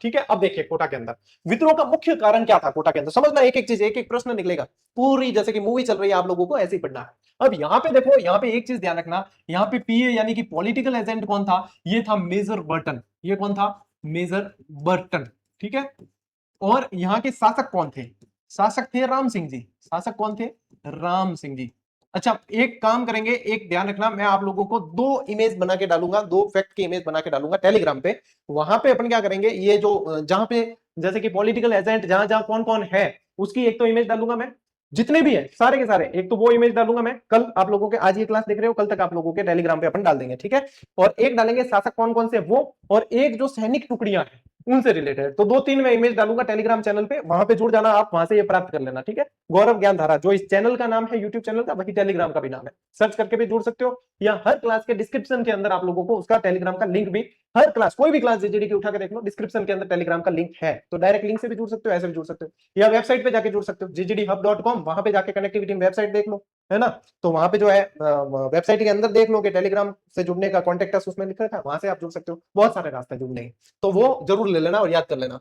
ठीक है। अब देखिए कोटा के अंदर विद्रोह का मुख्य कारण क्या था। कोटा के अंदर समझना, एक एक चीज, एक एक प्रश्न निकलेगा, पूरी जैसे कि मूवी चल रही है, आप लोगों को ऐसे ही पढ़ना है। अब यहाँ पे देखो, यहाँ पे एक चीज ध्यान रखना, यहाँ पे पीए यानी कि पॉलिटिकल एजेंट कौन था, ये था मेजर बर्टन। ये कौन था, मेजर बर्टन, ठीक है। और यहाँ के शासक कौन थे, शासक थे राम सिंह जी। शासक कौन थे, राम सिंह जी। अच्छा एक काम करेंगे, एक ध्यान रखना, मैं आप लोगों को दो इमेज बना के डालूंगा, दो फैक्ट की इमेज बना के डालूंगा टेलीग्राम पे। वहां पे अपन क्या करेंगे, ये जो जहां पे जैसे कि पॉलिटिकल एजेंट जहां जहां कौन कौन है, उसकी एक तो इमेज डालूंगा मैं, जितने भी है सारे के सारे, एक तो वो इमेज डालूंगा मैं कल आप लोगों के, आज ये क्लास देख रहे हो, कल तक आप लोगों के टेलीग्राम पे अपन डाल देंगे, ठीक है। और एक डालेंगे शासक कौन कौन से वो, और एक जो सैनिक टुकड़ियां हैं उनसे रिलेटेड, तो दो तीन मैं इमेज डालूंगा टेलीग्राम चैनल पे, वहां पे जुड़ जाना आप, वहां से ये प्राप्त कर लेना, ठीक है। गौरव ज्ञान धारा जो इस चैनल का नाम है, यूट्यूब चैनल का, वही टेलीग्राम का भी नाम है, सर्च करके भी जुड़ सकते हो, या हर क्लास के डिस्क्रिप्शन के अंदर आप लोगों को उसका टेलीग्राम का लिंक भी, हर क्लास कोई भी क्लास जेजेडी की उठा के देख लो, डिस्क्रिप्शन के अंदर टेलीग्राम का लिंक है, तो डायरेक्ट लिंक से भी जुड़ सकते हो, ऐसे भी जुड़ सकते हो, या वेबसाइट पे जाके जुड़ सकते हो ggdhub.com, वहां पे जाके कनेक्टिविटी वेबसाइट देख लो, है ना। तो वहां पे जो है वेबसाइट के अंदर देख लो कि टेलीग्राम से जुड़ने का कॉन्टेक्ट अस उसमें लिखा था, वहां से आप जुड़ सकते हो, बहुत सारे रास्ते जुड़ने हैं, तो वो जरूर ले लेना और याद कर लेना।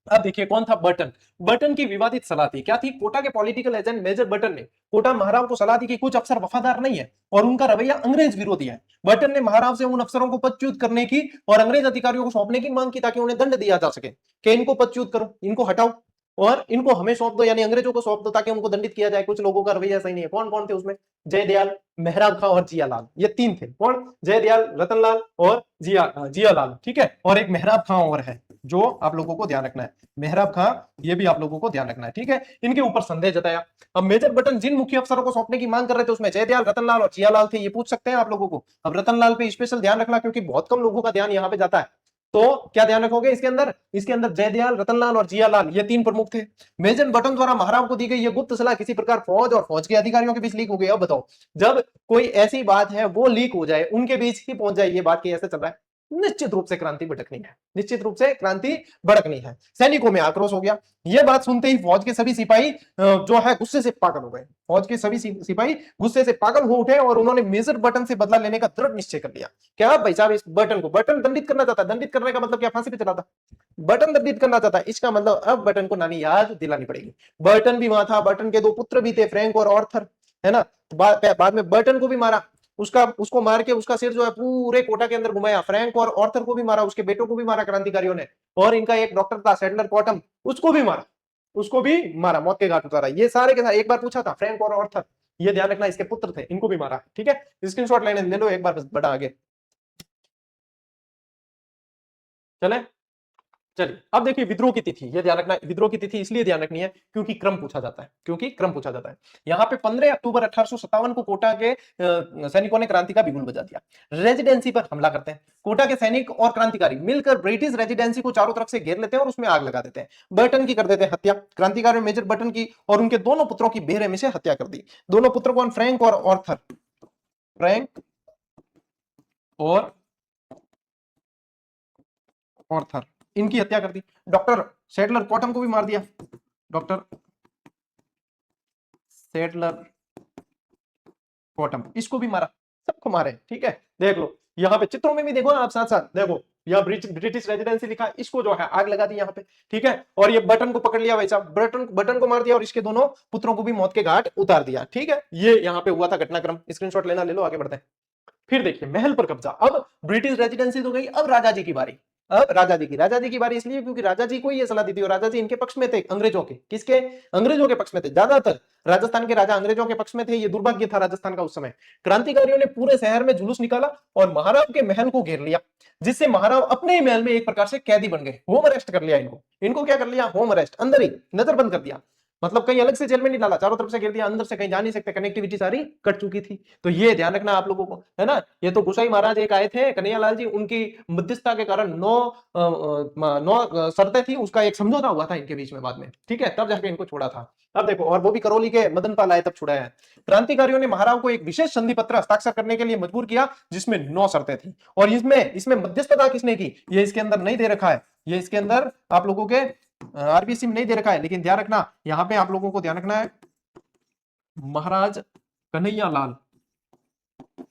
अब देखिए कौन था बर्टन। बर्टन की विवादित सलाह थी, क्या थी, कोटा के पॉलिटिकल एजेंट मेजर बर्टन ने कोटा महाराव को सलाह दी कि कुछ अफसर वफादार नहीं है और उनका रवैया अंग्रेज विरोधी है। बर्टन ने महाराव से उन अफसरों को पदच्युत करने की और अंग्रेज अधिकारियों को सौंपने की मांग की ताकि उन्हें दंड दिया जा सके, कि इनको पदच्युत करो, इनको हटाओ और इनको हमें सौंप दो, यानी अंग्रेजों को सौंप दो ताकि उनको दंडित किया जाए। कुछ लोगों का रवैया सही नहीं है। कौन कौन थे उसमें, जयदयाल, मेहराब खां और जियालाल, ये तीन थे। कौन, जयदयाल, रतनलाल और जियालाल, ठीक है। और एक मेहराब खां और है जो आप लोगों को ध्यान रखना है, मेहराब खां, ये भी आप लोगों को ध्यान रखना है, ठीक है। इनके ऊपर संदेह जताया। अब मेजर बर्टन जिन मुख्य अफसरों को सौंपने की मांग कर रहे थे उसमें जयदयाल, रतनलाल और जियालाल थे, ये पूछ सकते हैं आप लोगों को। अब रतनलाल पे स्पेशल ध्यान रखना क्योंकि बहुत कम लोगों का ध्यान यहाँ पे जाता है, तो क्या ध्यान रखोगे इसके अंदर, इसके अंदर जयदयाल, रतनलाल और जियालाल ये तीन प्रमुख थे। मेजर बर्टन द्वारा महाराव को दी गई ये गुप्त सलाह किसी प्रकार फौज और फौज के अधिकारियों के बीच लीक हो गई। अब बताओ, जब कोई ऐसी बात है वो लीक हो जाए, उनके बीच ही पहुंच जाए ये बात कि ऐसे चल रहा है, निश्चित रूप से क्रांति भड़कनी है, निश्चित रूप से क्रांति भड़कनी है। सैनिकों में आक्रोश हो गया। यह बात सुनते ही फौज के सभी सिपाही जो है गुस्से से पागल हो गए। फौज के सभी सिपाही गुस्से से पागल हो उठे और उन्होंने मेजर बर्टन से बदला लेने का दृढ़ निश्चय कर लिया। क्या भाई साहब, इस बर्टन को, बर्टन दंडित करना चाहता, दंडित करने का मतलब क्या, फांसी पे चलाता, बर्टन दंडित करना चाहता है, इसका मतलब अब बर्टन को नानी याद दिलानी पड़ेगी। बर्टन भी वहां था, बर्टन के दो पुत्र भी थे, फ्रैंक और ऑर्थर, है ना। बाद में बर्टन को भी मारा, उसको मार के उसका सिर जो है पूरे कोटा के अंदर घुमाया। फ्रैंक और ऑर्थर को भी मारा, उसके बेटों को भी मारा क्रांतिकारियों ने। और इनका एक डॉक्टर था सैडलर कॉटम, उसको भी मारा, उसको भी मारा, मौत के घाट उतारा। ये सारे के साथ एक बार पूछा था, फ्रैंक और ऑर्थर, ये ध्यान रखना, इसके पुत्र थे, इनको भी मारा, ठीक है। स्क्रीनशॉट लेने ले लो एक बार, बस बड़ा आगे चले। चलिए अब देखिए विद्रोह की तिथि, ये ध्यान रखना, विद्रोह की तिथि इसलिए ध्यान रखनी है क्योंकि क्रम पूछा जाता है, क्योंकि क्रम पूछा जाता है। यहाँ पे 15 अक्टूबर 1857 को कोटा के सैनिकों ने क्रांति का बिगुल बजा दिया, रेजिडेंसी पर हमला करते हैं। कोटा के सैनिक और क्रांतिकारी मिलकर ब्रिटिश रेजिडेंसी को चारों तरफ से घेर लेते हैं और उसमें आग लगा देते हैं। बर्टन की कर देते हैं हत्या। क्रांतिकारियों मेजर बर्टन की और उनके दोनों पुत्रों की बेरहमी से हत्या कर दी। दोनों पुत्र कौन, फ्रैंक और ऑर्थर, फ्रैंक और ऑर्थर, इनकी हत्या कर दी। डॉक्टर सैडलर कॉटम को भी मार दिया, डॉक्टर सैडलर कॉटम, इसको भी मारा, सबको मारे, ठीक है। देख लो यहाँ पे चित्रों में भी देखो आप, साथ साथ देखो, यह ब्रिटिश रेजिडेंसी लिखा, इसको जो है आग लगा दी यहाँ पे, ठीक है। और ये बटन को पकड़ लिया वैसा, बटन को मार दिया और इसके दोनों पुत्रों को भी मौत के घाट उतार दिया, ठीक है। ये यहाँ पे हुआ था घटनाक्रम। स्क्रीनशॉट लेना ले लो, आगे बढ़ते हैं। फिर देखिए महल पर कब्जा। अब ब्रिटिश रेजिडेंसी तो गई, अब राजा जी की बारी। अब राजा जी की बारी इसलिए क्योंकि राजा जी को ये सलाह दी थी और राजा जी इनके पक्ष में थे, अंग्रेजों के, किसके, अंग्रेजों के पक्ष में थे। ज्यादातर राजस्थान के राजा अंग्रेजों के पक्ष में थे, ये दुर्भाग्य था राजस्थान का उस समय। क्रांतिकारियों ने पूरे शहर में जुलूस निकाला और महाराव के महल को घेर लिया, जिससे महाराव अपने ही महल में एक प्रकार से कैदी बन गए। होम अरेस्ट कर लिया इनको, इनको क्या कर लिया, होम अरेस्ट, अंदर ही नजरबंद कर दिया। मतलब कहीं अलग से जेल में नहीं डाला, चारों तरफ से घेर दिया, अंदर से कहीं जा नहीं सकते, कनेक्टिविटी सारी कट चुकी थी। तो ये ध्यान रखना आप लोगों को, है ना। ये तो गोसाई महाराज एक आए थे, कन्हैयालाल जी, उनकी मध्यस्थता के कारण नौ शर्तें थी, उसका एक समझौता हुआ था इनके बीच में बाद में, ठीक है, तब जाके इनको छोड़ा था। अब देखो, और वो भी करौली के मदन पाल आए तब छुड़ाया है। क्रांतिकारियों ने महाराव को एक विशेष संधि पत्र हस्ताक्षर करने के लिए मजबूर किया जिसमें 9 शर्तें थी। और इसमें मध्यस्थता किसने की, ये इसके अंदर नहीं दे रखा है, ये इसके अंदर आप लोगों के आरबीसी में नहीं दे रखा है, लेकिन ध्यान रखना यहां पे आप लोगों को ध्यान रखना है, महाराज कन्हैयालाल,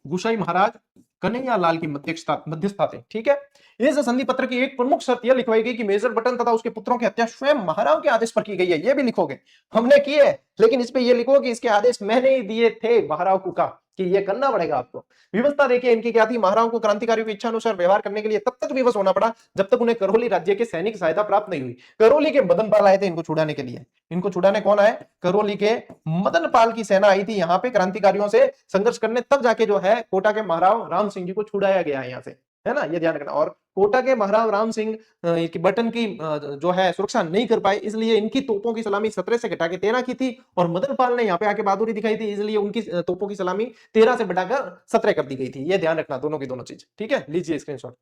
गुसाई महाराज कन्हैयालाल की मध्यस्थता थे, ठीक है। इस संधि पत्र की एक प्रमुख शर्त यह लिखवाई गई कि मेजर बटन तथा उसके पुत्रों की हत्या स्वयं महाराव के आदेश पर की गई है। ये भी लिखोगे, हमने की है, लेकिन इस पे ये लिखो कि इसके आदेश मैंने ही दिए थे महाराव को का, कि ये करना पड़ेगा आपको। व्यवस्था देखिए इनकी क्या थी, महाराव को क्रांतिकारियों की इच्छा अनुसार व्यवहार करने के लिए तब तक विवश होना पड़ा जब तक उन्हें करौली राज्य के सैनिक सहायता प्राप्त नहीं हुई। करौली के मदन पाल आए थे इनको छुड़ाने के लिए। इनको छुड़ाने कौन आए? करौली के मदन पाल की सेना आई थी यहाँ पे क्रांतिकारियों से संघर्ष करने, तब जाके जो है कोटा के महाराव राम सिंह जी को छुड़ाया गया है यहाँ से, है ना, ये ध्यान रखना। और कोटा के महाराव राम सिंह की बटन की जो है सुरक्षा नहीं कर पाए, इसलिए इनकी तोपों की सलामी 17 से घटा के 13 की थी, और मदन पाल ने यहाँ पे आके बहादुरी दिखाई थी, इसलिए उनकी तोपों की सलामी 13 से बढ़ाकर 17 कर दी गई थी। ये ध्यान रखना दोनों की दोनों चीज, ठीक है, लीजिए स्क्रीनशॉट।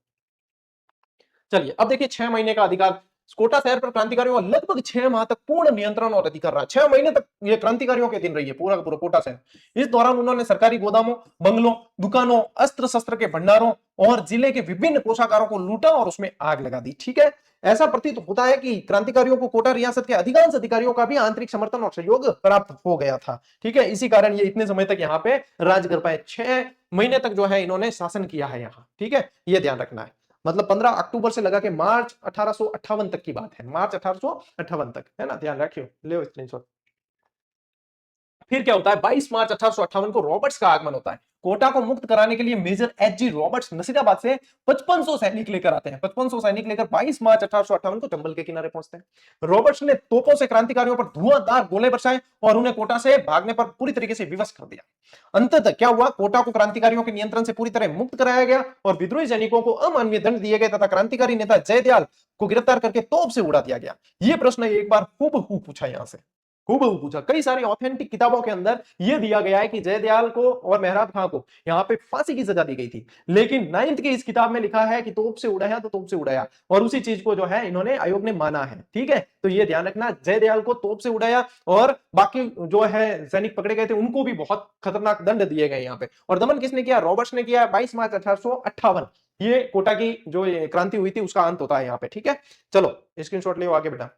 चलिए अब देखिए 6 महीने का अधिकार, कोटा शहर पर क्रांतिकारियों का लगभग 6 माह तक पूर्ण नियंत्रण और अधिकार रहा। 6 महीने तक ये क्रांतिकारियों के दिन रही है पूरा का पूरा कोटा शहर। इस दौरान उन्होंने सरकारी गोदामों, बंगलों, दुकानों, अस्त्र शस्त्र के भंडारों और जिले के विभिन्न कोषागारों को लूटा और उसमें आग लगा दी। ठीक है, ऐसा प्रतीत होता है कि क्रांतिकारियों को कोटा रियासत के अधिकांश अधिकारियों का भी आंतरिक समर्थन और सहयोग प्राप्त हो गया था। ठीक है, इसी कारण ये इतने समय तक यहाँ पे राज कर पाए। 6 महीने तक जो है इन्होंने शासन किया है यहाँ। ठीक है, ये ध्यान रखना है। मतलब 15 अक्टूबर से लगा के मार्च 1858 तक की बात है, मार्च 1858 तक, है ना, ध्यान रखियो, ले स्क्रीनशॉट। फिर क्या होता है, 22 मार्च 1858 को रॉबर्ट्स का आगमन होता है। कोटा को मुक्त कराने के लिए मेजर एच.जी. रॉबर्ट्स नसीराबाद से 5500 सैनिक लेकर आते हैं। 5500 सैनिक लेकर 22 मार्च 1858 को चंबल के किनारे पहुंचते हैं। रॉबर्ट्स ने तोपों से क्रांतिकारियों पर धुआंधार गोले बरसाए और उन्हें कोटा से भागने पर पूरी तरीके से विवश कर दिया। अंततः क्या हुआ, कोटा को क्रांतिकारियों के नियंत्रण से पूरी तरह मुक्त कराया गया और विद्रोही सैनिकों को अमानवीय दंड दिए गए तथा क्रांतिकारी नेता जयदयाल को गिरफ्तार करके तोप से उड़ा दिया गया। यह प्रश्न एक बार हूबहू पूछा यहां से, हूबहू पूछा। कई सारी ऑथेंटिक किताबों के अंदर यह दिया गया है कि जयदयाल को और मेहराब खां को यहां पे फांसी की सजा दी गई थी, लेकिन 9th की इस किताब में लिखा है कि तोप से उड़ाया तो तोप से उड़ाया, और उसी चीज को जो है इन्होंने आयोग ने माना है। ठीक है, तो ये ध्यान रखना, जयदयाल को तोप से उड़ाया और बाकी जो है सैनिक पकड़े गए थे उनको भी बहुत खतरनाक दंड दिए गए यहाँ पे। और दमन किसने किया, रॉबर्ट्स ने किया। 22 मार्च 1858 ये कोटा की जो क्रांति हुई थी उसका अंत होता है यहाँ पे। ठीक है, चलो स्क्रीनशॉट ले आगे बेटा।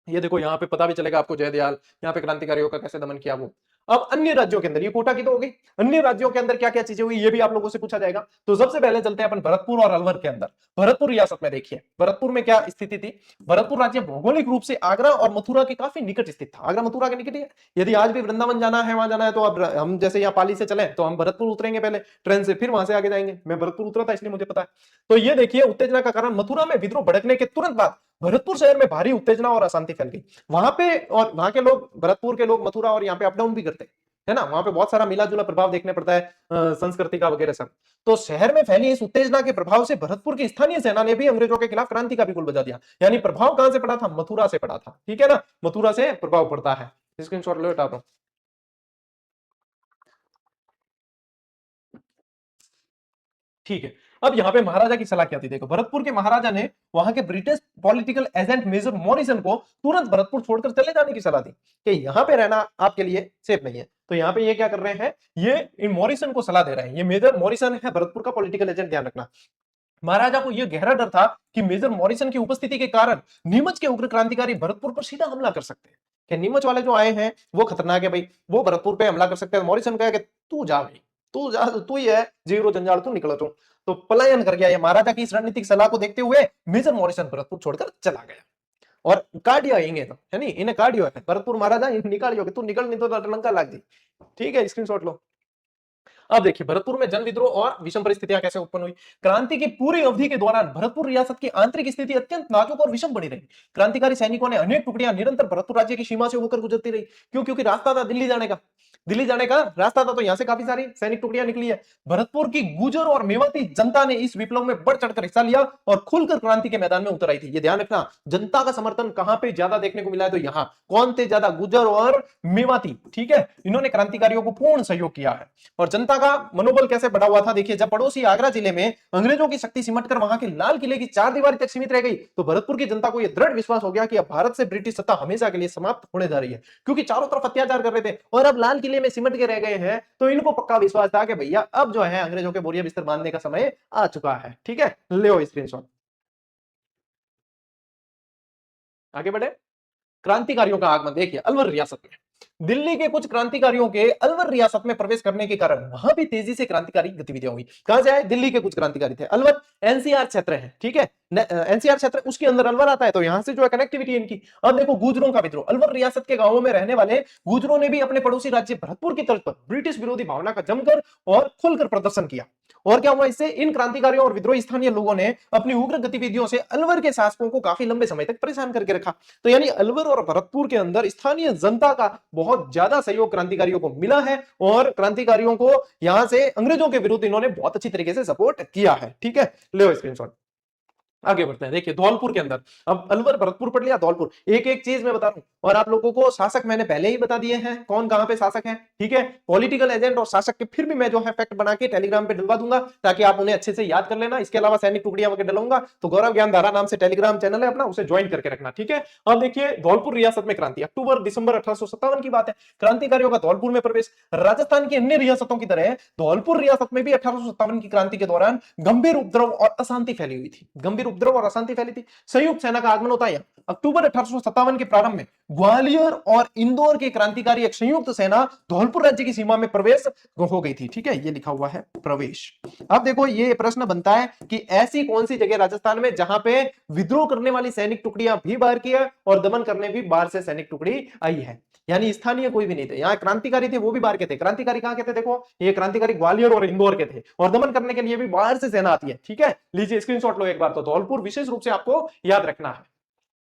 ये देखो यहाँ पे पता भी चलेगा आपको जयदयाल यहाँ पे क्रांतिकारियों का कैसे दमन किया वो। अब अन्य राज्यों के अंदर, ये कोटा की तो हो गई, अन्य राज्यों के अंदर क्या क्या चीजें हुई ये भी आप लोगों से पूछा जाएगा। तो सबसे पहले चलते हैं अपन भरतपुर और अलवर के अंदर। भरतपुर रियासत में देखिए भरतपुर में क्या स्थिति थी। भरतपुर राज्य भौगोलिक रूप से आगरा और मथुरा के काफी निकट स्थित था। आगरा मथुरा के निकट ही है। यदि आज भी वृंदावन जाना है, वहां जाना है, तो अब हम जैसे यहाँ पाली से चले तो हम भरतपुर उतरेंगे पहले ट्रेन से, फिर वहां से आगे जाएंगे। मैं भरतपुर उतरा था इसलिए मुझे पता है। तो ये देखिए उत्तेजना का कारण, मथुरा में विद्रोह भड़कने के तुरंत बाद भरतपुर शहर में भारी उत्तेजना और अशांति फैल गई वहां पे। और वहां के लोग, भरतपुर के लोग मथुरा और यहाँ पे अप डाउन भी करते है ना, वहां पे बहुत सारा मिला जुला प्रभाव देखने पड़ता है संस्कृति का वगैरह सब। तो शहर में फैली इस उत्तेजना के प्रभाव से भरतपुर की स्थानीय सेना ने भी अंग्रेजों के खिलाफ क्रांति का बिगुल बजा दिया। यानी प्रभाव कहां से पड़ा था, मथुरा से पड़ा था। ठीक है ना, मथुरा से प्रभाव पड़ता है। स्क्रीनशॉट लो हटा दो। ठीक है, अब यहाँ पे महाराजा की सलाह क्या थी, देखो भरतपुर के महाराजा ने वहां के British political agent Major Morrison को तुरंत भरतपुर छोड़कर चले जाने की सलाह दी कि यहाँ पे रहना आपके लिए सेफ नहीं है। तो यहाँ पे ये क्या कर रहे हैं, ये इन मॉरिसन को सलाह दे रहे हैं। ये मेजर मॉरिसन है भरतपुर का पॉलिटिकल एजेंट, ध्यान रखना। महाराजा को यह गहरा डर था कि मेजर मॉरिसन की उपस्थिति के कारण नीमच के उग्र क्रांतिकारी भरतपुर पर सीधा हमला कर सकते हैं, कि नीमच वाले जो आए हैं वो खतरनाक है भाई, वो भरतपुर पे हमला कर सकते हैं। मॉरिसन कहा कि तू जा भाई, तू जा, तू ही है जीरो जंजाल, तू निकल तू। तो पलायन कर गया ये। महाराजा की इस रणनीतिक सलाह को देखते हुए मेजर मॉरिसन भरतपुर छोड़कर चला गया और काटिया इंगे तो है नहीं, इन्हें काटियो है भरतपुर महाराजा निकालियो, तू निकल नहीं तो लंका लाग दी। ठीक है, स्क्रीनशॉट लो। अब देखिए भरतपुर में जन विद्रोह और विषम परिस्थितियां कैसे उत्पन्न हुई। क्रांति की पूरी अवधि के दौरान भरतपुर रियासत की आंतरिक स्थिति अत्यंत नाजुक और विषम बनी रही। क्रांतिकारी सैनिकों ने अनेक टुकड़ियां निरंतर भरतपुर राज्य की सीमा से होकर गुजरती रही। क्यों, क्योंकि रास्ता था दिल्ली जाने का, दिल्ली जाने का रास्ता था, तो यहां से काफी सारी सैनिक टुकड़ियां निकली है। भरतपुर की गुर्जर और मेवाती जनता ने इस विप्लव में बढ़ चढ़कर हिस्सा लिया और खुलकर क्रांति के मैदान में उतर आई थी। ये ध्यान रखना, जनता का समर्थन कहां पे ज्यादा देखने को मिला है, तो यहां कौन थे ज्यादा, गुर्जर और मेवाती। ठीक है, इन्होंने क्रांतिकारियों को पूर्ण सहयोग किया है। और जनता का मनोबल कैसे बढ़ा हुआ था, देखिए जब पड़ोसी आगरा जिले में अंग्रेजों की शक्ति सिमटकर वहां के लाल किले की चारदीवारी तक सीमित रह गई, तो भरतपुर की जनता को यह दृढ़ विश्वास हो गया कि अब भारत से ब्रिटिश सत्ता हमेशा के लिए समाप्त होने जा रही है। क्योंकि चारों तरफ अत्याचार कर रहे थे और अब लाल किले में सिमट के रह गए हैं, तो इनको पक्का विश्वास था कि भैया अब जो है अंग्रेजों के बोरिया बिस्तर बांधने का समय आ चुका है। ठीक है, ले स्क्रीनशॉट। आगे बढ़े, क्रांतिकारियों का आगमन देखिए अलवर रियासत में। दिल्ली के कुछ क्रांतिकारियों के अलवर रियासत में प्रवेश करने के कारण वहां भी तेजी से क्रांतिकारी गतिविधियां हुई। कहां से आए? दिल्ली के कुछ क्रांतिकारी थे। अलवर एनसीआर क्षेत्र है, ठीक है, एनसीआर क्षेत्र, उसके अंदर अलवर आता है, तो यहां से जो है कनेक्टिविटी इनकी। अब देखो गुर्जरों का विद्रोह। अलवर रियासत के गांवों में रहने वाले गुर्जरों ने भी अपने पड़ोसी राज्य भरतपुर की तर्ज पर ब्रिटिश विरोधी भावना का जमकर और खुलकर प्रदर्शन किया। और क्या हुआ इससे? इन क्रांतिकारियों और विद्रोही स्थानीय लोगों ने अपनी उग्र गतिविधियों से अलवर के शासकों को काफी लंबे समय तक परेशान करके रखा। तो यानी अलवर और भरतपुर के अंदर स्थानीय जनता का बहुत ज्यादा सहयोग क्रांतिकारियों को मिला है, और क्रांतिकारियों को यहां से अंग्रेजों के विरुद्ध इन्होंने बहुत अच्छी तरीके से सपोर्ट किया है। ठीक है, ले स्क्रीनशॉट। आगे बढ़ते हैं। देखिए धौलपुर के अंदर, अब अलवर भरतपुर पढ़ लिया, धौलपुर एक एक चीज मैं बता रहा हूं, और आप लोगों को शासक मैंने पहले ही बता दिए हैं कौन कहां पे शासक है। ठीक है, पॉलिटिकल एजेंट और शासक के फिर भी मैं जो है फैक्ट बना के टेलीग्राम पे डलवा दूंगा ताकि आप उन्हें अच्छे से याद कर लेना। इसके अलावा सैनिक टुकड़ियां वगैरह डलूंगा, तो गौरव ज्ञान धारा नाम से टेलीग्राम चैनल है अपना, उसे ज्वाइन करके रखना। ठीक है, अब देखिए धौलपुर रियासत में क्रांति, अक्टूबर दिसंबर 1857 की बात है। क्रांतिकारियों का धौलपुर में प्रवेश। राजस्थान की अन्य रियासतों की तरह धौलपुर रियासत में भी 1857 की क्रांति के दौरान गंभीर उपद्रव और अशांति फैली हुई थी। गंभीर उपद्रव और अशांति फैली थी। संयुक्त सेना का आगमन होता है। अक्टूबर 1857 के प्रारंभ में ग्वालियर और इंदौर के क्रांतिकारी एक संयुक्त सेना धौलपुर राज्य की सीमा में प्रवेश हो गई थी। ठीक है, ये लिखा हुआ है प्रवेश। अब देखो ये प्रश्न बनता है कि ऐसी कौन सी जगह राजस्थान में जहां पे विद्रोह करने वाली सैनिक टुकड़ियां भी बाहर की है और दमन करने भी बाहर से सैनिक टुकड़ी आई है। यानी स्थानीय कोई भी नहीं थे, यहाँ क्रांतिकारी थे वो भी बाहर के थे। क्रांतिकारी कहां के थे? देखो ये क्रांतिकारी ग्वालियर और इंदौर के थे, और दमन करने के लिए भी बाहर से सेना आती है। ठीक है, लीजिए स्क्रीनशॉट लो एक बार। तो धौलपुर विशेष रूप से आपको याद रखना है।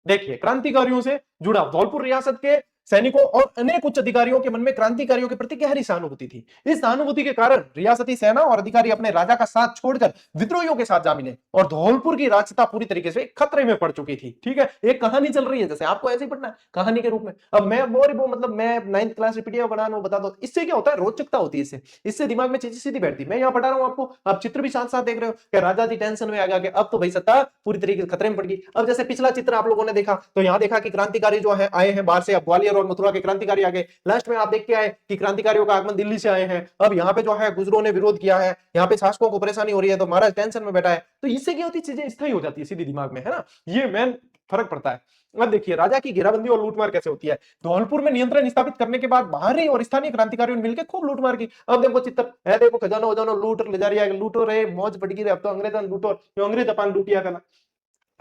देखिए क्रांतिकारियों से जुड़ा धौलपुर रियासत के सैनिकों और अनेक उच्च अधिकारियों के मन में क्रांतिकारियों के प्रति गहरी सहानुभूति थी। इस सहानुभूति के कारण रियासती सेना और अधिकारी अपने राजा का साथ छोड़कर विद्रोहियों के साथ जा मिले, और धौलपुर की राजसत्ता पूरी तरीके से खतरे में पड़ चुकी थी। ठीक है, एक कहानी चल रही है, जैसे आपको ऐसे ही पढ़ना है कहानी के रूप में। अब मैं वो मतलब मैं 9th क्लास रिपीटिया बना बता दो, इससे क्या होता है? रोचकता होती है, इससे दिमाग में चीजें सीधी बैठती। मैं यहाँ पढ़ा रहा हूँ आपको, आप चित्र भी साथ साथ देख रहे हो कि राजा जी टेंशन में आ गया, अब तो भाई सत्ता पूरी तरीके से खतरे में पड़ गई। अब जैसे पिछला चित्र आप लोगों ने देखा, तो यहाँ देखा कि क्रांतिकारी जो है आए हैं बाहर से, अब ग्वालियर और मथुरा के क्रांतिकारी आ गए। लास्ट में आप देख के आए कि क्रांतिकारियों का आगमन दिल्ली से आए हैं। अब यहाँ पे जो है गुजरों ने विरोध किया है, यहाँ पे शासकों को परेशानी हो रही है, तो महाराज टेंशन में बैठा है। तो इससे क्या होती है? चीजें स्थायी हो जाती है सीधी दिमाग में, है ना, ये मेन फर्क पड़ता है। अब देखिए राजा की घेराबंदी और लूटमार कैसे होती है। धौलपुर में नियंत्रण स्थापित करने के बाद बाहरी और स्थानीय क्रांतिकारियों ने मिलकर खूब लूटमार की। अब देखो चित्र है, देखो खजाना वजाना लूट ले जा रही है, लूटो रे मौज पड़ गई। अब तो अंग्रेज लूटो, अंग्रेज अपान लूटिया करना,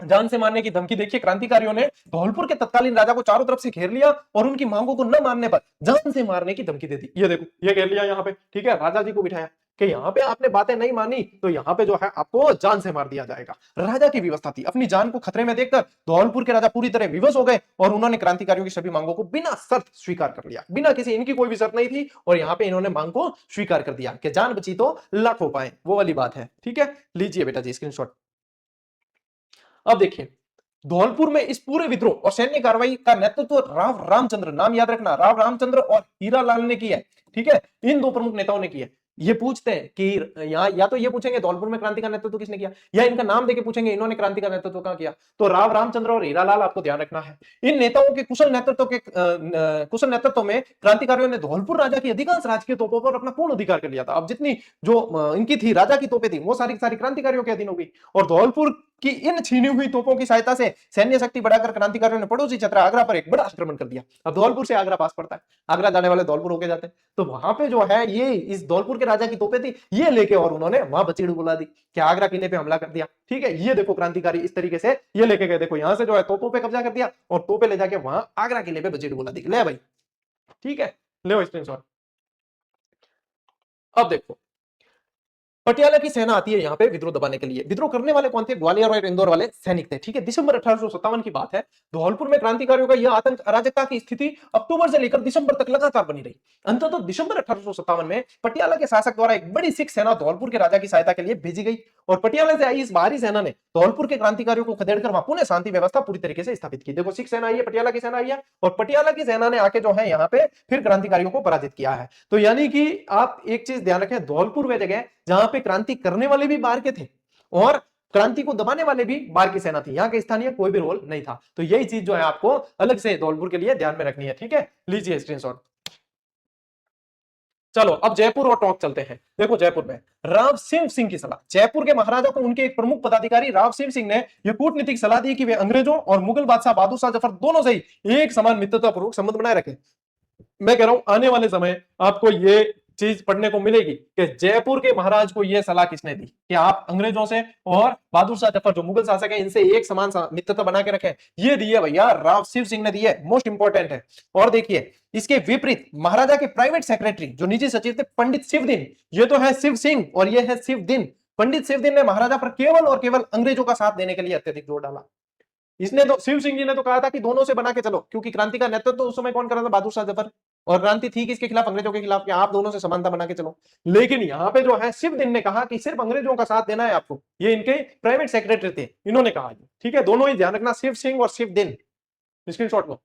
जान से मारने की धमकी। देखिए क्रांतिकारियों ने धौलपुर के तत्कालीन राजा को चारों तरफ से घेर लिया और उनकी मांगों को न मानने पर जान से मारने की धमकी दे दी। ये देखो ये घेर लिया यहाँ पे। ठीक है, राजा जी को बिठाया कि यहाँ पे आपने बातें नहीं मानी तो यहाँ पे जो है आपको जान से मार दिया जाएगा। राजा की व्यवस्था थी। अपनी जान को खतरे में देखकर धौलपुर के राजा पूरी तरह विवश हो गए, और उन्होंने क्रांतिकारियों की सभी मांगों को बिना शर्त स्वीकार कर लिया। बिना किसी, इनकी कोई भी शर्त नहीं थी, और यहाँ पे इन्होंने मांग को स्वीकार कर दिया कि जान बची तो लाखों पाए, वो वाली बात है। ठीक है, लीजिए बेटा जी स्क्रीनशॉट। अब देखिए धौलपुर में इस पूरे विद्रोह और सैन्य कार्रवाई का नेतृत्व राव रामचंद्र, नाम याद रखना, राव रामचंद्र और हीरालाल ने किया है। ठीक है, इन दो प्रमुख नेताओं ने किया है। ये पूछते हैं कि यहाँ या तो ये पूछेंगे धौलपुर में क्रांति का नेतृत्व किसने किया, या इनका नाम देके पूछेंगे इन्होंने क्रांति का नेतृत्व कहां किया। तो राव रामचंद्र और हीरालाल आपको ध्यान रखना है। इन नेताओं के कुशल नेतृत्व में क्रांतिकारियों ने धौलपुर राजा की अधिकांश राजकीय तोपों पर अपना पूर्ण अधिकार कर लिया था। अब जितनी जो इनकी थी राजा की तोपें थी, वो सारी सारी क्रांतिकारियों के अधीन हो गई, और धौलपुर कि इन छीनी हुई तोपों की सहायता से सैन्य शक्ति बढ़ाकर क्रांतिकारियों ने पड़ोसी क्षेत्र आगरा पर एक बड़ा आक्रमण कर दिया। अब धौलपुर से आगरा पास पड़ता है, आगरा जाने वाले धौलपुर होके जाते हैं, तो वहां पे जो है ये इस धौलपुर के राजा की तोपें थी, ये लेके और उन्होंने वहां बचीड़ बुला दी कि आगरा किले पे हमला कर दिया। ठीक है, ये देखो क्रांतिकारी इस तरीके से ये लेके गए। देखो यहां से जो है तोपों पे कब्जा कर दिया और तोपे ले जाके वहां आगरा किले पे बचीड़ बुला दी। ले भाई, ठीक है, ले स्क्रीनशॉट। अब देखो पटियाला की सेना आती है यहाँ पे विद्रोह दबाने के लिए। विद्रोह करने वाले कौन थे? ग्वालियर और इंदौर वाले सैनिक थे। ठीक है, दिसंबर 1857 की बात है। धौलपुर में क्रांतिकारियों का यह आतंक, अराजकता की स्थिति अक्टूबर से लेकर दिसंबर तक लगातार बनी रही। अंततः दिसंबर 1857 में पटियाला के शासक द्वारा एक बड़ी सिख सेना धौलपुर के राजा की सहायता के लिए भेजी गई, और पटियाला से आई इस बाहरी सेना ने धौलपुर के क्रांतिकारियों को खदेड़कर वहां पुनः शांति व्यवस्था पूरी तरीके से स्थापित की। देखो सिख सेना आई है, पटियाला की सेना आई है, और पटियाला की सेना ने आके जो है यहाँ पे फिर क्रांतिकारियों को पराजित किया है। तो यानी कि आप एक चीज ध्यान रखें, धौलपुर वे जगह जहां पे क्रांति करने वाले भी बाहर के थे और क्रांति को दबाने वाले भी बाहर की सेना थी। यहाँ के स्थानीय कोई भी रोल नहीं था। तो यही चीज जो है आपको अलग से धौलपुर के लिए ध्यान में रखनी है। ठीक है, लीजिए स्क्रीनशॉट। चलो अब जयपुर और टोंक चलते हैं। देखो जयपुर में राव सिंह सिंह की सलाह। जयपुर के महाराजा को उनके एक प्रमुख पदाधिकारी राव सिंह सिंह ने यह कूटनीतिक सलाह दी कि वे अंग्रेजों और मुगल बादशाह बहादुर शाह जफर दोनों से ही एक समान मित्रतापूर्वक संबंध बनाए रखें। मैं कह रहा हूं आने वाले समय आपको ये चीज पढ़ने को मिलेगी कि जयपुर के महाराज को यह सलाह किसने दी कि आप अंग्रेजों से और बहादुर शाह जफर जो मुगल शासक है इनसे एक समान मित्रता बना के रखें। ये दी है भैया राव शिव सिंह ने दी है, मोस्ट इंपॉर्टेंट है। और देखिए इसके विपरीत महाराजा के प्राइवेट सेक्रेटरी जो निजी सचिव थे पंडित शिवदिन, ये तो है शिव सिंह और ये है शिवदिन। पंडित शिवदिन ने महाराजा पर केवल और केवल अंग्रेजों का साथ देने के लिए अत्यधिक जोर डाला। इसने तो शिव सिंह जी ने तो कहा था कि दोनों से बना के चलो, क्योंकि क्रांति का नेतृत्व तो उस समय कौन कर रहा था, बहादुर शाह जफर। और क्रांति थी किसके खिलाफ, अंग्रेजों के खिलाफ, कि आप दोनों से समानता बना के चलो। लेकिन यहाँ पे जो है शिवदिन ने कहा कि सिर्फ अंग्रेजों का साथ देना है आपको, ये इनके प्राइवेट सेक्रेटरी थे, इन्होंने कहा। ठीक है, दोनों ही ध्यान रखना, शिव सिंह और शिवदिन, स्क्रीनशॉट लो।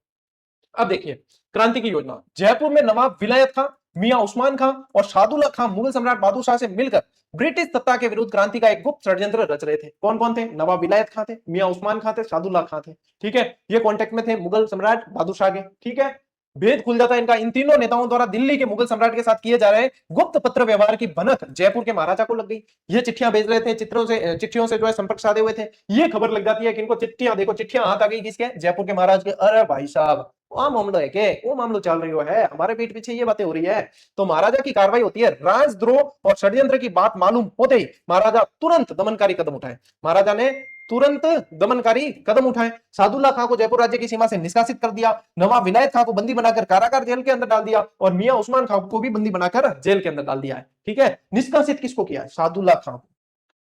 अब देखिए क्रांति की योजना, जयपुर में नवाब विलायत खां, मियां उस्मान खां और सादुल्ला खां मुगल सम्राट बहादुर शाह से मिलकर ब्रिटिश सत्ता के विरुद्ध क्रांति का एक गुप्त षड्यंत्र रच रहे थे। कौन कौन थे, नवाब विलायत खां थे, मियां उस्मान खां थे, सादुल्ला खां थे। ठीक है, ये कॉन्टेक्ट में थे मुगल सम्राट बहादुर शाह के। ठीक है, भेद खुल जाता है इनका, इन तीनों नेताओं द्वारा दिल्ली के मुगल सम्राट के साथ किए जा रहे गुप्त पत्र व्यवहार की भनक जयपुर के महाराजा को लग गई। ये चिट्ठियां भेज रहे थे, चिट्ठियों से जो है संपर्क साधे हुए थे। ये खबर लग जाती है कि इनको चिट्ठियां, देखो चिट्ठियां हाथ आ गई किसके, जयपुर के महाराज के। अरे भाई साहब वहां मामला है के वो मामला चल रही है, हमारे पीठ पीछे ये बातें हो रही है। तो महाराजा की कार्रवाई होती है। राजद्रोह और षड्यंत्र की बात मालूम होते ही महाराजा तुरंत दमनकारी कदम उठाए। महाराजा ने तुरंत दमनकारी कदम उठाए। सादुल्ला खां को जयपुर राज्य की सीमा से निष्कासित कर दिया, नवाब विलायत खां को बंदी बनाकर कारागार जेल के अंदर डाल दिया और मियां उस्मान खां को भी बंदी बनाकर जेल के अंदर डाल दिया है। ठीक है, निष्कासित किसको किया है, सादुल्ला खां को।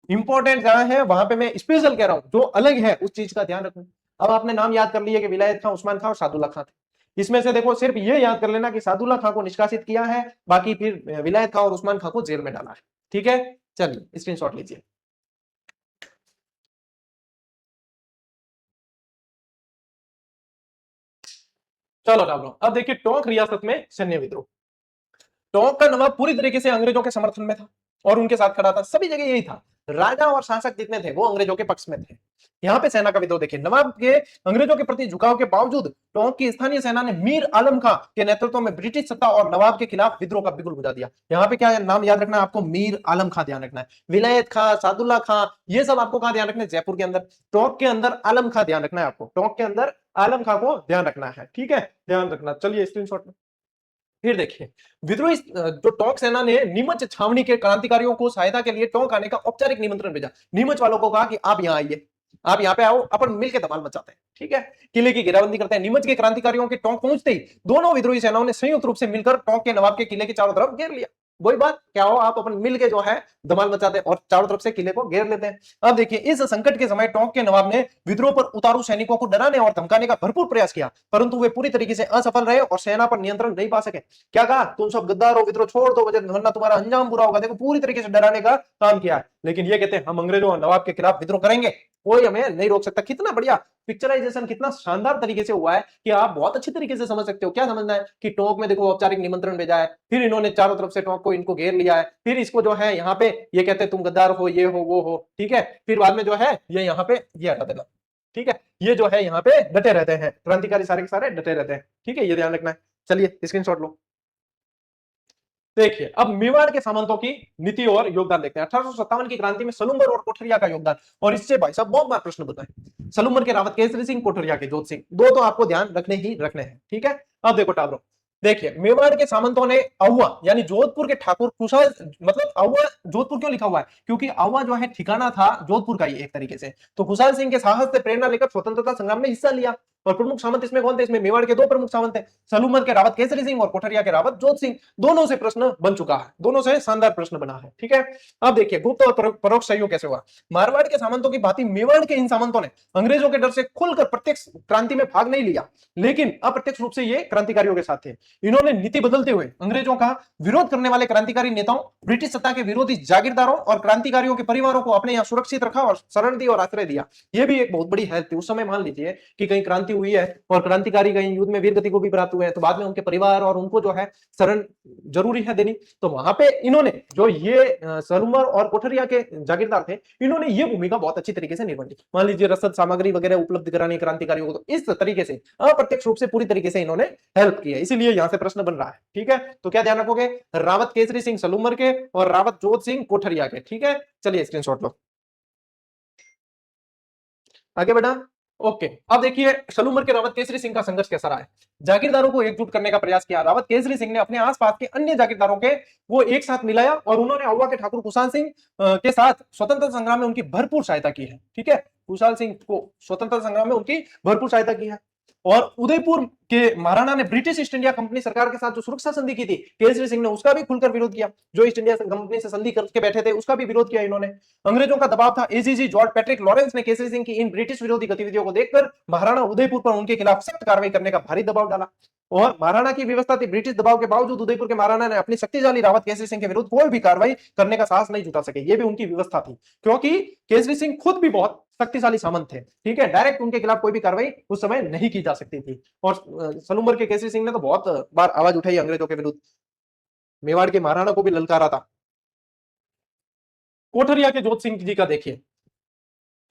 इंपॉर्टेंट जहां है वहां पे मैं स्पेशल कह रहा हूं, जो अलग है उस चीज का ध्यान रखना। अब आपने नाम याद कर लिए कि विलायत खां, उस्मान खां और सादुल्ला खां थे। इसमें से देखो सिर्फ ये याद कर लेना कि सादुल्ला खां को निष्कासित किया है, बाकी फिर विलायत खां और उस्मान खां को जेल में डाला है। ठीक है, चलिए स्क्रीनशॉट लीजिए। चलो डालो। अब देखिए टोंक रियासत में सैन्य विद्रोह। टोंक का नवाब पूरी तरीके से अंग्रेजों के समर्थन में था और उनके साथ खड़ा था, सभी जगह यही था। राजा और शासक जितने थे वो अंग्रेजों के पक्ष में थे। यहाँ पे सेना का विद्रोह देखिए, नवाब के अंग्रेजों के प्रति झुकाव के बावजूद टोंक की स्थानीय सेना ने मीर आलम खां के नेतृत्व में ब्रिटिश सत्ता और नवाब के खिलाफ विद्रोह का बिगुल बुझा दिया। यहाँ पे क्या नाम याद रखना है आपको, मीर आलम खां ध्यान रखना है। विलायत खां, सादुल्ला खां, ये सब आपको कहां ध्यान रखना है, जयपुर के अंदर। टोंक के अंदर आलम खां ध्यान रखना है आपको, टोंक के अंदर आलम खां को ध्यान रखना है। ठीक है, ध्यान रखना। चलिए स्क्रीनशॉट में फिर देखिए, विद्रोही जो टोंक सेना ने नीमच छावनी के क्रांतिकारियों को सहायता के लिए टोंक आने का औपचारिक निमंत्रण भेजा। नीमच वालों को कहा कि आप यहाँ आइए, आप यहाँ पे आओ, अपन मिलकर धमाल मचाते हैं। ठीक है, किले की घेराबंदी करते हैं। नीमच के क्रांतिकारियों के टोंक पहुंचते ही दोनों विद्रोही सेनाओं ने संयुक्त रूप से मिलकर टोंक के नवाब के किले के चारों तरफ घेर लिया। वही बात, क्या हो आप अपन मिलके जो है धमाल मचाते हैं और चारों तरफ से किले को घेर लेते हैं। अब देखिए इस संकट के समय टोंक के नवाब ने विद्रोह पर उतारू सैनिकों को डराने और धमकाने का भरपूर प्रयास किया, परंतु वे पूरी तरीके से असफल रहे और सेना पर नियंत्रण नहीं पा सके। क्या कहा, तुम सब गद्दार हो, विद्रोह छोड़ दो वरना तुम्हारा अंजाम बुरा होगा। देखो पूरी तरीके से डराने का काम किया है, लेकिन ये कहते हैं हम अंग्रेजों और नवाब के खिलाफ विद्रोह करेंगे, कोई हमें नहीं रोक सकता। कितना बढ़िया पिक्चराइजेशन, कितना शानदार तरीके से हुआ है कि आप बहुत अच्छी तरीके से समझ सकते हो। क्या समझना है कि टोंक में देखो औपचारिक निमंत्रण भेजा है, फिर इन्होंने चारों तरफ से टोंक को इनको घेर लिया है, फिर इसको जो है यहाँ पे ये कहते हैं तुम गद्दार हो, ये हो वो हो। ठीक है, फिर बाद में जो है ये यहाँ पे ये हटा देना। ठीक है, ये जो है यहाँ पे डटे रहते हैं, क्रांतिकारी सारे के सारे डटे रहते हैं। ठीक है, ये ध्यान रखना है। चलिए स्क्रीनशॉट लो। देखिए अब मेवाड़ के सामंतों की नीति और योगदान देखते हैं। 1857 की क्रांति में सलूम्बर और कोठरिया का योगदान, और इससे भाई साहब बहुत बार प्रश्न बनता है। सलूम्बर के रावत केसरी सिंह, कोठरिया के जोध सिंह, दो तो आपको ध्यान रखने ही रखने हैं। ठीक है, अब देखो टाब्रो, देखिए मेवाड़ के सामंतों ने अहुआ यानी जोधपुर के ठाकुर कुशाल, मतलब अहुआ जोधपुर क्यों लिखा हुआ है, क्योंकि अहुआ जो है ठिकाना था जोधपुर का ही एक तरीके से। तो कुशाल सिंह के साहस से प्रेरणा लेकर स्वतंत्रता संग्राम में हिस्सा लिया। और प्रमुख सामंत इसमें कौन थे, इसमें मेवाड़ के दो प्रमुख सामंत थे, सलूमत के रावत केसरी सिंह और कोठरिया के रावत जोध सिंह। दोनों से प्रश्न बन चुका है, दोनों से शानदार प्रश्न बना है। ठीक है, अब देखिए गुप्त और परोक्ष सहयोग कैसे हुआ। मारवाड़ के सामंतों की भांति मेवाड़ के इन सामंतों ने अंग्रेजों के डर से खुलकर प्रत्यक्ष क्रांति में भाग नहीं लिया, लेकिन अप्रत्यक्ष रूप से ये क्रांतिकारियों के साथ थे। इन्होंने नीति बदलते हुए अंग्रेजों का विरोध करने वाले क्रांतिकारी नेताओं, ब्रिटिश सत्ता के विरोधी जागीरदारों और क्रांतिकारियों के परिवारों को अपने यहाँ सुरक्षित रखा और शरण दी और आश्रय दिया। यह भी एक बहुत बड़ी हेल्प थी। उस समय मान लीजिए कि कहीं क्रांति हुई है और क्रांतिकारी कहीं युद्ध में वीर गति को भी प्राप्त हुए हैं, तो बाद में उनके परिवार और उनको जो है शरण जरूरी है देनी। तो वहां पे इन्होंने जो ये सलूमर और कोठरिया के जागीरदार थे, इन्होंने ये भूमिका बहुत अच्छी तरीके से निभाई। मान लीजिए रसद सामग्री वगैरह उपलब्ध करानी क्रांतिकारियों को, तो इस तरीके से अप्रत्यक्ष रूप से पूरी तरीके से इन्होंने हेल्प किया, इसीलिए यहां से प्रश्न बन रहा है। ठीक है, तो क्या ध्यान रखोगे, रावत केसरी सिंह सलूमर के और रावत जोध सिंह कोठरिया के। ठीक है, चलिए स्क्रीनशॉट लो, आगे बढ़ा। ओके, अब देखिए सलूमर के रावत केसरी सिंह का संघर्ष कैसा रहा है। जागीरदारों को एकजुट करने का प्रयास किया। रावत केसरी सिंह ने अपने आसपास के अन्य जागीरदारों के वो एक साथ मिलाया और उन्होंने अहुआ के ठाकुर कुशाल सिंह के साथ स्वतंत्रता संग्राम में उनकी भरपूर सहायता की है। ठीक है, कुशाल सिंह को स्वतंत्रता संग्राम में उनकी भरपूर सहायता की है। और उदयपुर के महाराणा ने ब्रिटिश ईस्ट इंडिया कंपनी सरकार के साथ जो सुरक्षा संधि की थी, केसरी सिंह ने उसका भी खुलकर विरोध किया। जो ईस्ट इंडिया कंपनी से संधि करके बैठे थे उसका भी विरोध किया इन्होंने। अंग्रेजों का दबाव था। एजीजी जॉर्ज पैट्रिक लॉरेंस ने केसरी सिंह की इन ब्रिटिश विरोधी गतिविधियों को देखकर महाराणा उदयपुर पर उनके खिलाफ सख्त कार्रवाई करने का भारी दबाव डाला। और महाराणा की व्यवस्था थी, ब्रिटिश दबाव के बावजूद उदयपुर के महाराणा ने अपनी शक्तिशाली रावत केसरी सिंह के विरुद्ध कोई भी कार्रवाई करने का साहस नहीं जुटा सके। ये भी उनकी व्यवस्था थी, क्योंकि केसरी सिंह खुद भी बहुत शक्तिशाली सामंत थे। ठीक है, डायरेक्ट उनके खिलाफ कोई भी कार्रवाई उस समय नहीं की जा सकती थी। और सलूमर के केसरी सिंह ने तो बहुत बार आवाज उठाई अंग्रेजों के विरुद्ध। मेवाड़ के महाराणा को भी ललकारा था। कोठरिया के जोत सिंह जी का देखिए,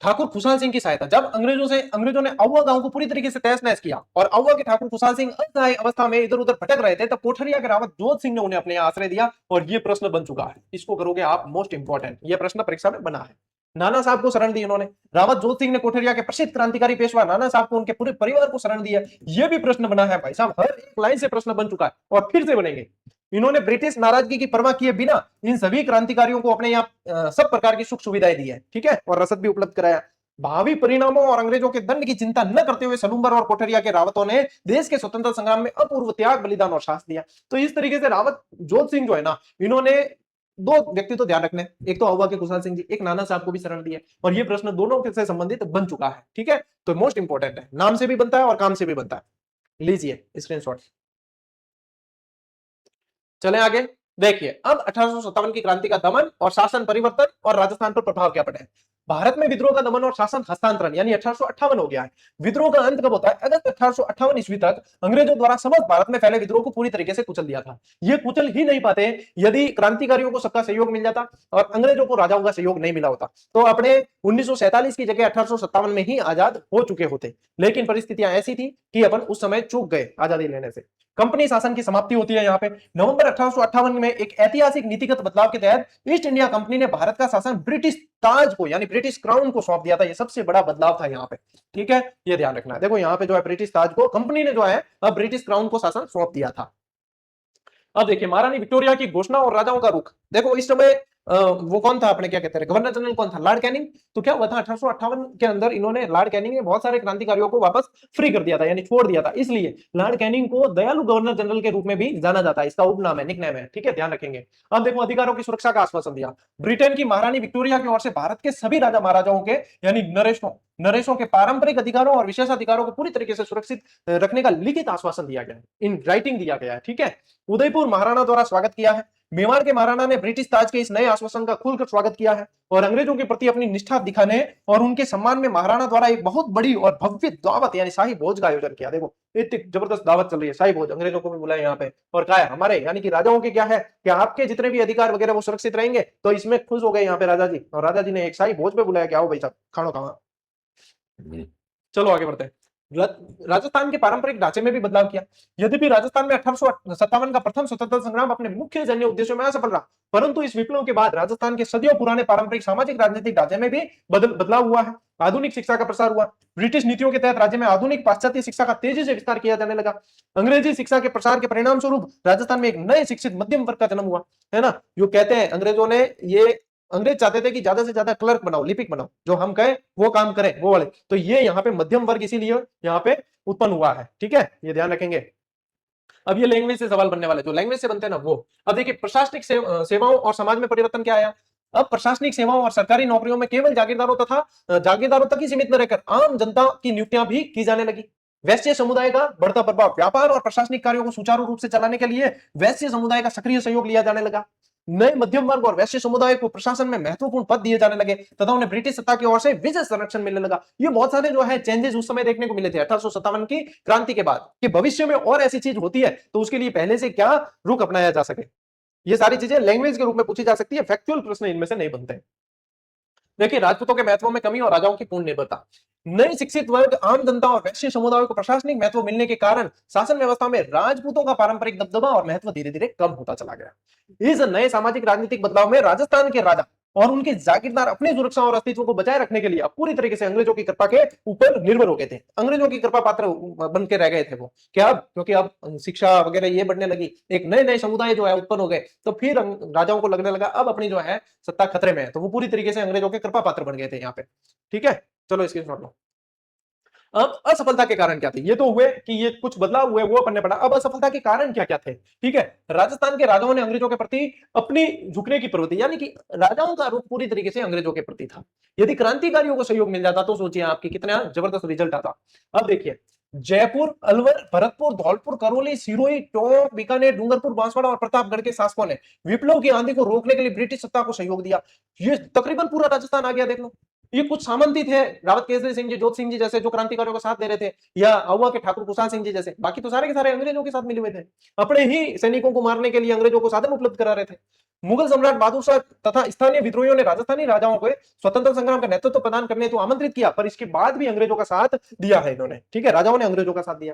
ठाकुर खुशाल सिंह की सहायता। जब अंग्रेजों ने अहुआ गांव को पूरी तरीके से तहस नहस किया और अहुआ के ठाकुर खुशाल सिंह असहाय अवस्था में इधर उधर भटक रहे थे, तब कोठरिया के रावत जोत सिंह ने उन्हें अपने आश्रय दिया। और ये प्रश्न बन चुका है, इसको करोगे आप मोस्ट इंपॉर्टेंट, ये प्रश्न परीक्षा में बना है। नाना साहब को शरण दी उन्होंने। रावत जोत सिंह ने कोठरिया के प्रसिद्ध क्रांतिकारी पेशवा नाना साहब को उनके पूरे परिवार को शरण दिया। ये भी प्रश्न बना है भाई साहब, हर एक लाइन से प्रश्न बन चुका है और फिर से बनेंगे। इन्होंने ब्रिटिश नाराजगी की परवाह किए बिना इन सभी क्रांतिकारियों को अपने यहाँ सब प्रकार की सुख सुविधाएं दी है। ठीक है, और रसद भी उपलब्ध कराया। भावी परिणामों और अंग्रेजों के दंड की चिंता न करते हुए सलूमर और कोठरिया के रावतों ने देश के स्वतंत्रता संग्राम में अपूर्व त्याग, बलिदान और साहस दिया। तो इस तरीके से रावत जोत सिंह जो है ना, इन्होंने दो व्यक्ति तो ध्यान रखने, एक तो अहुआ के कुशाल सिंह जी, एक नाना साहब को भी शरण दी है। और ये प्रश्न दोनों से संबंधित बन चुका है। ठीक है, तो मोस्ट इंपॉर्टेंट है, नाम से भी बनता है और काम से भी बनता है। लीजिए स्क्रीनशॉट। चले आगे, देखिए अब 1857 की क्रांति का दमन और शासन परिवर्तन और राजस्थान पर प्रभाव क्या पड़ा है। भारत में विद्रोह का दमन और शासन हस्तांतरण यानी 1858 हो गया है। विद्रोह का अंत कब होता है? अगस्त 1858 ईस्वी तक अंग्रेजों द्वारा समस्त भारत में फैले विद्रोह को पूरी तरीके से कुचल दिया था। ये कुचल ही नहीं पाते यदि क्रांतिकारियों को सबका सहयोग मिल जाता और अंग्रेजों को राजाओं का सहयोग नहीं मिला होता, तो अपने 1947 की जगह 1857 में ही आजाद हो चुके होते। लेकिन परिस्थितियां ऐसी थी कि अपन उस समय चूक गए आजादी लेने से। कंपनी शासन की समाप्ति होती है यहाँ पे। नवंबर 1858 में एक ऐतिहासिक नीतिगत बदलाव के तहत ईस्ट इंडिया कंपनी ने भारत का शासन ब्रिटिश ताज को यानी ब्रिटिश क्राउन को सौंप दिया था। ये सबसे बड़ा बदलाव था यहाँ पे। ठीक है, ये ध्यान रखना है। देखो यहाँ पे जो है ब्रिटिश ताज को कंपनी ने जो है अब ब्रिटिश क्राउन को शासन सौंप दिया था। अब देखिए महारानी विक्टोरिया की घोषणा और राजाओं का रुख। देखो इस समय वो कौन था, अपने क्या कहते हैं, गवर्नर जनरल कौन था? Lord Canning. तो क्या हुआ था 1858 के अंदर, इन्होंने लॉर्ड कैनिंग ने बहुत सारे क्रांतिकारियों को वापस फ्री कर दिया था यानी छोड़ दिया था। इसलिए लॉर्ड कैनिंग को दयालु गवर्नर जनरल के रूप में भी जाना जाता है, इसका उपनाम है, निकनेम है। ठीक है, ध्यान रखेंगे। अब देखो अधिकारों की सुरक्षा का आश्वासन दिया। ब्रिटेन की महारानी विक्टोरिया की ओर से भारत के सभी राजा महाराजाओं के यानी नरेशों के पारंपरिक अधिकारों और विशेषाधिकारों को पूरी तरीके से सुरक्षित रखने का लिखित आश्वासन दिया गया है, इन राइटिंग दिया गया है। ठीक है, उदयपुर महाराणा द्वारा स्वागत किया है। मेवाड़ के महाराणा ने ब्रिटिश ताज के इस नए आश्वासन का खुलकर स्वागत किया है और अंग्रेजों के प्रति अपनी निष्ठा दिखाने और उनके सम्मान में महाराणा द्वारा एक बहुत बड़ी और भव्य दावत यानी शाही भोज का आयोजन किया। देखो इतनी जबरदस्त दावत चल रही है, शाही भोज, अंग्रेजों को भी बुलाया यहाँ पे। और कहा है हमारे यानी कि राजाओं के क्या है कि आपके जितने भी अधिकार वगैरह वो सुरक्षित रहेंगे, तो इसमें खुश हो गए यहाँ पे राजा जी। और राजा जी ने एक शाही भोज पे बुलाया कि आओ भाई साहब खानो खावा। चलो आगे बढ़ते हैं। राजस्थान के पारंपरिक ढांचे में भी बदलाव किया। यद्यपि राजस्थान में 1857 का प्रथम स्वतंत्रता संग्राम अपने मुख्य जन्य उद्देश्यों में असफल रहा, परंतु इस विप्लव के बाद राजस्थान के सदियों पुराने पारंपरिक सामाजिक राजनीतिक ढांचे में भी बदलाव हुआ है। आधुनिक शिक्षा का प्रसार हुआ। ब्रिटिश नीतियों के तहत राज्य में आधुनिक पाश्चात्य शिक्षा का तेजी से विस्तार किया जाने लगा। अंग्रेजी शिक्षा के प्रसार के परिणाम स्वरूप राजस्थान में एक नए शिक्षित मध्यम वर्ग का जन्म हुआ, है ना। जो कहते हैं अंग्रेजों ने, ये अंग्रेज चाहते थे कि ज्यादा से ज्यादा क्लर्क बनाओ, लिपिक बनाओ, जो हम कहें वो काम करें, वो वाले। तो ये यहाँ पे मध्यम वर्ग इसीलिए यहाँ पे उत्पन्न हुआ है। ठीक है, ये ध्यान रखेंगे। अब ये लैंग्वेज से सवाल बनने वाले, जो लैंग्वेज से बनते हैं ना वो। अब देखिए प्रशासनिक सेवाओं और समाज में परिवर्तन क्या आया। अब प्रशासनिक सेवाओं और सरकारी नौकरियों में केवल जागीरदारों तक ही सीमित न रहकर आम जनता की नियुक्तियां भी की जाने लगी। वैश्य समुदाय का बढ़ता प्रभाव। व्यापार और प्रशासनिक कार्यों को सुचारू रूप से चलाने के लिए वैश्य समुदाय का सक्रिय सहयोग लिया जाने लगा। नए मध्यम वर्ग और वैश्य समुदाय को प्रशासन में महत्वपूर्ण पद दिए जाने लगे तथा उन्हें ब्रिटिश सत्ता की ओर से विशेष संरक्षण मिलने लगा। ये बहुत सारे जो है चेंजेस उस समय देखने को मिले थे 1857 की क्रांति के बाद, कि भविष्य में और ऐसी चीज होती है तो उसके लिए पहले से क्या रुख अपनाया जा सके। ये सारी चीजें लैंग्वेज के रूप में पूछी जा सकती है, फैक्चुअल प्रश्न इनमें से नहीं बनते। देखिए राजपूतों के महत्व में कमी और राजाओं की पूर्ण निर्भरता। नई शिक्षित वर्ग, आम जनता और वैश्य समुदायों को प्रशासनिक महत्व मिलने के कारण शासन व्यवस्था में राजपूतों का पारंपरिक दबदबा और महत्व धीरे धीरे कम होता चला गया। इस नए सामाजिक राजनीतिक बदलाव में राजस्थान के राजा और उनके जागीरदार अपनी सुरक्षा और अस्तित्व को बचाए रखने के लिए अब पूरी तरीके से अंग्रेजों की कृपा के ऊपर निर्भर हो गए थे। अंग्रेजों की कृपा पात्र बन के रह गए थे वो। क्या अब? क्योंकि अब शिक्षा वगैरह ये बढ़ने लगी, एक नए नए समुदाय जो है उत्पन्न हो गए, तो फिर राजाओं को लगने लगा अब अपनी जो है सत्ता खतरे में है, तो वो पूरी तरीके से अंग्रेजों के कृपा पात्र बन गए थे यहाँ पे। ठीक है, चलो इसकी नोट लो। अब असफलता के कारण क्या थे? ये तो हुए कि ये कुछ बदलाव हुए, वो अपन ने पढ़ा। अब असफलता के कारण क्या क्या थे? ठीक है, राजस्थान के राजाओं ने अंग्रेजों के प्रति अपनी झुकने की प्रवृत्ति, यानी कि राजाओं का रुख पूरी तरीके से अंग्रेजों के प्रति था। यदि क्रांतिकारियों को सहयोग मिल जाता तो सोचिए आपकी कितना जबरदस्त रिजल्ट आता। अब देखिए, जयपुर, अलवर, भरतपुर, धौलपुर, करौली, सिरोही, टोंक, बीकानेर, डूंगरपुर, बांसवाड़ा और प्रतापगढ़ के शासकों ने विप्लव की आंधी को रोकने के लिए ब्रिटिश सत्ता को सहयोग दिया। ये तकरीबन पूरा राजस्थान आ गया, देख लो। ये कुछ सामंती थे, रावत केसरी सिंह जी, जोत सिंह जी जैसे, जो क्रांतिकारियों का साथ दे रहे थे, या आउवा के ठाकुर कुशाल सिंह जी जैसे। बाकी तो सारे के सारे अंग्रेजों के साथ मिले हुए थे, अपने ही सैनिकों को मारने के लिए अंग्रेजों को साधन उपलब्ध करा रहे थे। मुगल सम्राट बहादुर शाह तथा स्थानीय विद्रोहियों ने राजस्थानी राजाओं को स्वतंत्र संग्राम का नेतृत्व प्रदान करने तो आमंत्रित किया, पर इसके बाद भी अंग्रेजों का साथ दिया है इन्होंने। ठीक है, राजाओं ने अंग्रेजों का साथ दिया।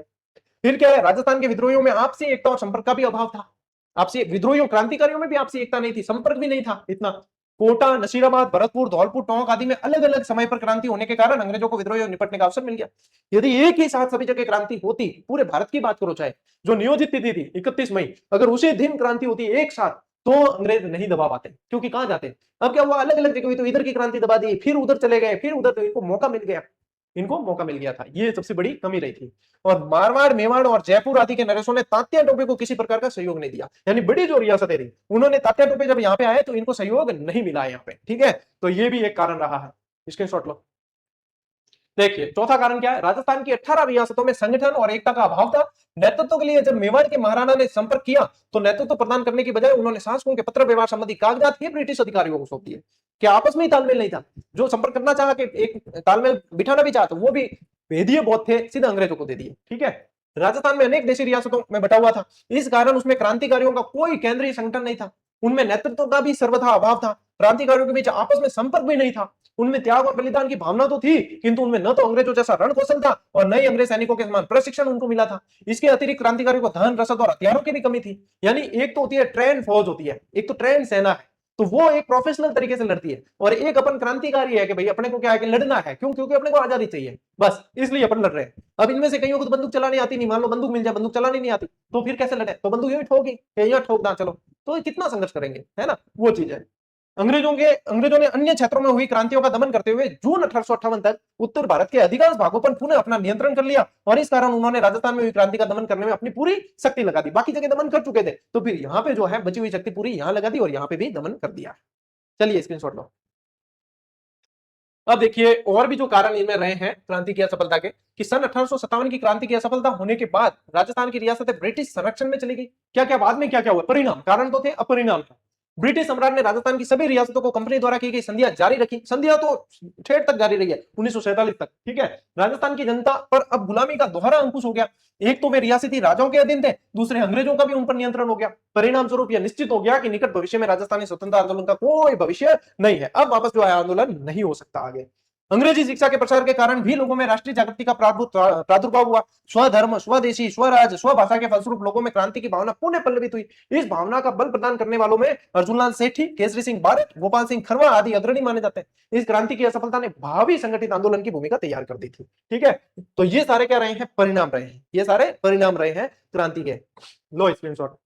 फिर क्या है, राजस्थान के विद्रोहियों में आपसी एकता और संपर्क का भी अभाव था। आपसी विद्रोहियों, क्रांतिकारियों में भी आपसी एकता नहीं थी, संपर्क भी नहीं था इतना। कोटा, नसीराबाद, भरतपुर, धौलपुर, टोंक आदि में अलग अलग समय पर क्रांति होने के कारण अंग्रेजों को विद्रोहियों से निपटने का अवसर मिल गया। यदि एक ही साथ सभी जगह क्रांति होती, पूरे भारत की बात करो चाहे, जो नियोजित तिथि थी 31 मई, अगर उसी दिन क्रांति होती एक साथ, तो अंग्रेज नहीं दबा पाते, क्योंकि कहां जाते। अब क्या हुआ, अलग अलग जगह हुई, तो इधर की क्रांति दबा दी, फिर उधर चले गए, फिर उधर, तो इनको मौका मिल गया, इनको मौका मिल गया था। ये सबसे बड़ी कमी रही थी। और मारवाड़, मेवाड़ और जयपुर आदि के नरेशों ने तात्या टोपे को किसी प्रकार का सहयोग नहीं दिया, यानी बड़ी जो रियासतें रही, उन्होंने तात्या टोपे जब यहाँ पे आए तो इनको सहयोग नहीं मिला यहाँ पे। ठीक है, तो ये भी एक कारण रहा है, इसके शॉर्ट लो। देखिए, चौथा कारण क्या है, राजस्थान की 18 रियासतों में संगठन और एकता का अभाव था। नेतृत्व के लिए जब मेवाड़ के महाराणा ने संपर्क किया, तो नेतृत्व प्रदान करने की बजाय उन्होंने शासकों के पत्र व्यवहार संबंधी कागजात ही ब्रिटिश अधिकारियों को सौंप दिए। क्या आपस में ही तालमेल नहीं था? जो संपर्क करना चाहा, कि एक तालमेल बिठाना भी चाहता, वो भी भेदिए बहुत थे, सीधे अंग्रेजों को दे दिए। ठीक है, राजस्थान में अनेक देशी रियासतों में बटा हुआ था, इस कारण उसमें क्रांतिकारियों का कोई केंद्रीय संगठन नहीं था। उनमें नेतृत्व का भी सर्वथा अभाव था। क्रांतिकारियों के बीच आपस में संपर्क भी नहीं था। उनमें त्याग और बलिदान की भावना तो थी, किंतु उनमें न तो अंग्रेजों जैसा रण कौशल था और न ही अंग्रेज सैनिकों के समान प्रशिक्षण उनको मिला था। इसके अतिरिक्त क्रांतिकारियों को धन, रसद और हथियारों की भी कमी थी। यानी एक तो होती है ट्रेन फौज होती है, एक तो ट्रेन सेना है, तो वो एक प्रोफेशनल तरीके से लड़ती है, और एक अपन क्रांतिकारी है कि भाई अपने को क्या है कि लड़ना है, क्यों? क्योंकि अपने को आजादी चाहिए, बस इसलिए अपन लड़ रहे हैं। अब इनमें से कईयों को तो बंदूक चलानी आती नहीं, मान लो बंदूक मिल जाए, बंदूक चलानी नहीं आती, तो फिर कैसे लड़े? तो बंदूक यूं ठोकी, यहाँ ठोक ना, चलो, तो कितना संघर्ष करेंगे, है ना, वो चीज है। अंग्रेजों ने अन्य क्षेत्रों में हुई क्रांतियों का दमन करते हुए जून 1858 तक उत्तर भारत के अधिकांश भागों पर पुनः अपना नियंत्रण कर लिया, और इस कारण उन्होंने राजस्थान में हुई क्रांति का दमन करने में अपनी पूरी शक्ति लगा दी। बाकी जगह दमन कर चुके थे, तो फिर यहाँ पे जो है बची हुई शक्ति पूरी यहाँ लगा दी और यहाँ पे भी दमन कर दिया। चलिए स्क्रीनशॉट लो। अब देखिए, और भी जो कारण इनमें रहे हैं क्रांति की असफलता के, कि सन 1857 की क्रांति की असफलता होने के बाद राजस्थान की रियासतें ब्रिटिश संरक्षण में चली गई। क्या क्या बाद में क्या क्या हुआ परिणाम, कारण तो थे, अपरिणाम था। ब्रिटिश सम्राट ने राजस्थान की सभी रियासतों को कंपनी द्वारा की गई संधियां जारी रखी। संधियां तो ठेठ तक जारी रही है, 1947 तक। ठीक है, राजस्थान की जनता पर अब गुलामी का दोहरा अंकुश हो गया। एक तो वे रियासती राजाओं के अधीन थे, दूसरे अंग्रेजों का भी उन पर नियंत्रण हो गया। परिणाम स्वरूप यह निश्चित हो गया कि निकट भविष्य में राजस्थानी स्वतंत्रता आंदोलन का कोई भविष्य नहीं है। अब वापस जो है आंदोलन नहीं हो सकता आगे। अंग्रेजी शिक्षा के प्रसार के कारण भी लोगों में राष्ट्रीय जागृति का प्रादुर्भाव हुआ। स्वधर्म, स्वदेशी, स्वराज, स्वभाषा के फलस्वरूप लोगों में क्रांति की भावना पुनः पल्लवित हुई। इस भावना का बल प्रदान करने वालों में अर्जुनलाल सेठी, केसरी सिंह बारट, गोपाल सिंह खरवा आदि अग्रणी माने जाते हैं। इस क्रांति की असफलता ने भावी संगठित आंदोलन की भूमिका तैयार कर दी थी। ठीक है, तो ये सारे क्या रहे हैं, परिणाम रहे हैं, ये सारे परिणाम रहे हैं क्रांति के। लो स्क्रीनशॉट।